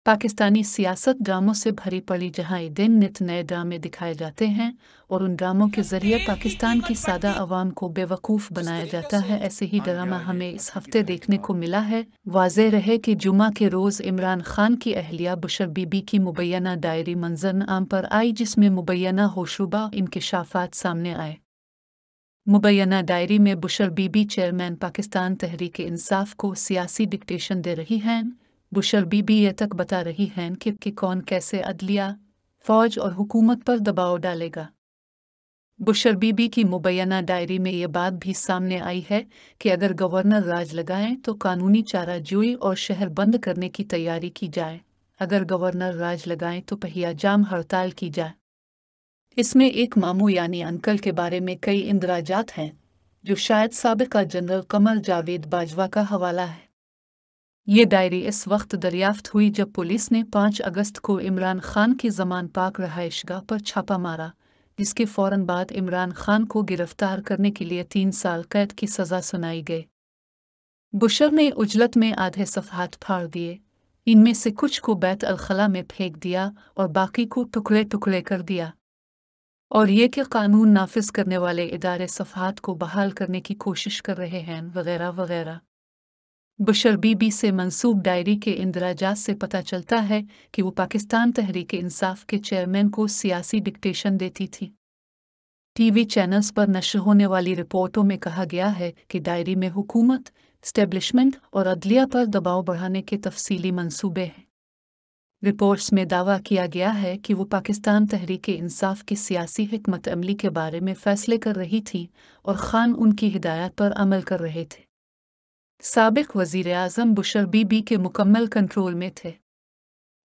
पाकिस्तानी सियासत ड्रामों से भरी पड़ी जहां ये दिन नित नए ड्रामे दिखाए जाते हैं और उन ड्रामों के जरिए पाकिस्तान की सादा अवाम को बेवकूफ़ बनाया जाता है, ऐसे ही ड्रामा हमें इस हफ्ते देखने को मिला है। वाज़ेह रहे कि जुमा के रोज़ इमरान खान की अहलिया बुशर बीबी की मुबैना डायरी मंजर-आम पर आई, जिसमें मुबैना होशरुबा इंकशाफात सामने आए। मुबैना डायरी में बुशर बीबी चेयरमैन पाकिस्तान तहरीक इंसाफ को सियासी डिक्टेशन दे रही हैं। बुशर बीबी ये तक बता रही हैं कि कौन कैसे अदलिया, फौज और हुकूमत पर दबाव डालेगा। बुशर बीबी की मुबैना डायरी में ये बात भी सामने आई है कि अगर गवर्नर राज लगाएं तो कानूनी चाराजोई और शहर बंद करने की तैयारी की जाए। अगर गवर्नर राज लगाएं तो पहिया जाम हड़ताल की जाए। इसमें एक मामू यानी अंकल के बारे में कई इंदराजात हैं, जो शायद साबिका जनरल कमर जावेद बाजवा का हवाला है। ये डायरी इस वक्त दरियाफ्त हुई जब पुलिस ने 5 अगस्त को इमरान खान की जमान पाक रहायशगाह पर छापा मारा, जिसके फौरन बाद इमरान खान को गिरफ्तार करने के लिए 3 साल कैद की सज़ा सुनाई गई। बुशर ने उजलत में आधे सफ़हात फाड़ दिए, इनमें से कुछ को बैत अल-खला में फेंक दिया और बाकी को टुकड़े टुकड़े कर दिया, और ये कि कानून नाफिज करने वाले इदारे सफ़हात को बहाल करने की कोशिश कर रहे हैं, वगैरह वगैरह। बुशर बीबी से मंसूब डायरी के इंदराजात से पता चलता है कि वो पाकिस्तान तहरीक इंसाफ के चेयरमैन को सियासी डिक्टेशन देती थी। टीवी चैनल्स पर नश्र होने वाली रिपोर्टों में कहा गया है कि डायरी में हुकूमत, स्टेब्लिशमेंट और अदलिया पर दबाव बढ़ाने के तफसीली मंसूबे हैं। रिपोर्ट्स में दावा किया गया है कि वो पाकिस्तान तहरीक इंसाफ की सियासी हिकमत अमली के बारे में फैसले कर रही थी और खान उनकी हिदायत पर अमल कर रहे थे। साबिक वज़ीर आज़म बुशर बीबी के मुकम्मल कंट्रोल में थे।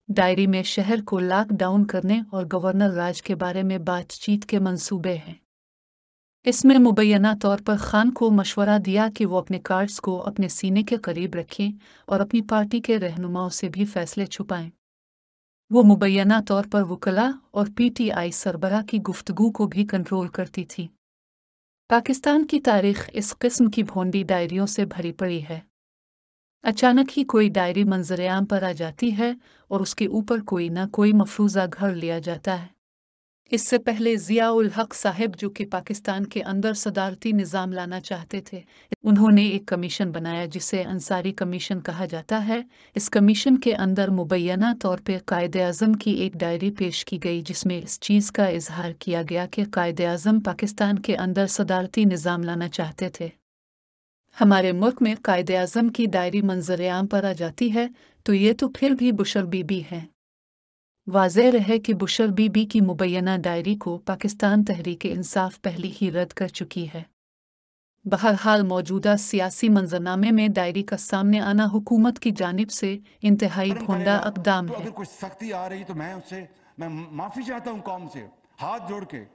डायरी में शहर को लॉक डाउन करने और गवर्नर राज के बारे में बातचीत के मंसूबे हैं। इसमें मुबैना तौर पर खान को मशवरा दिया कि वो अपने कार्ड्स को अपने सीने के करीब रखें और अपनी पार्टी के रहनुमाओं से भी फैसले छुपाएं। वो मुबैना तौर पर वकला और पीटीआई सरबराह की गुफ्तगू को भी कंट्रोल करती थी। पाकिस्तान की तारीख इस किस्म की भोंडी डायरियों से भरी पड़ी है। अचानक ही कोई डायरी मंजर-ए-आम पर आ जाती है और उसके ऊपर कोई ना कोई मफरूज़ा घर लिया जाता है। इससे पहले ज़िया-उल हक साहब, जो कि पाकिस्तान के अंदर सदारती निज़ाम लाना चाहते थे, उन्होंने एक कमीशन बनाया जिसे अंसारी कमीशन कहा जाता है। इस कमीशन के अंदर मुबैना तौर पर कायद-ए-आज़म की एक डायरी पेश की गई, जिसमें इस चीज़ का इजहार किया गया कि कायद-ए-आज़म पाकिस्तान के अंदर सदारती निज़ाम लाना चाहते थे। हमारे मुल्क में कायद-ए-आज़म की डायरी मंजर-ए-आम पर आ जाती है तो ये तो फिर भी बुशर बीबी हैं। वाज़ेह रहे कि बुशर बीबी की मुबैना डायरी को पाकिस्तान तहरीक इंसाफ पहले ही रद्द कर चुकी है। बहरहाल मौजूदा सियासी मंजरनामे में डायरी का सामने आना हुकूमत की जानिब से इंतहाई भोंदा इक़दाम तो है। अगर कोई सख्ती आ रही तो मैं माफी चाहता हूं कौम से, हाथ जोड़ के।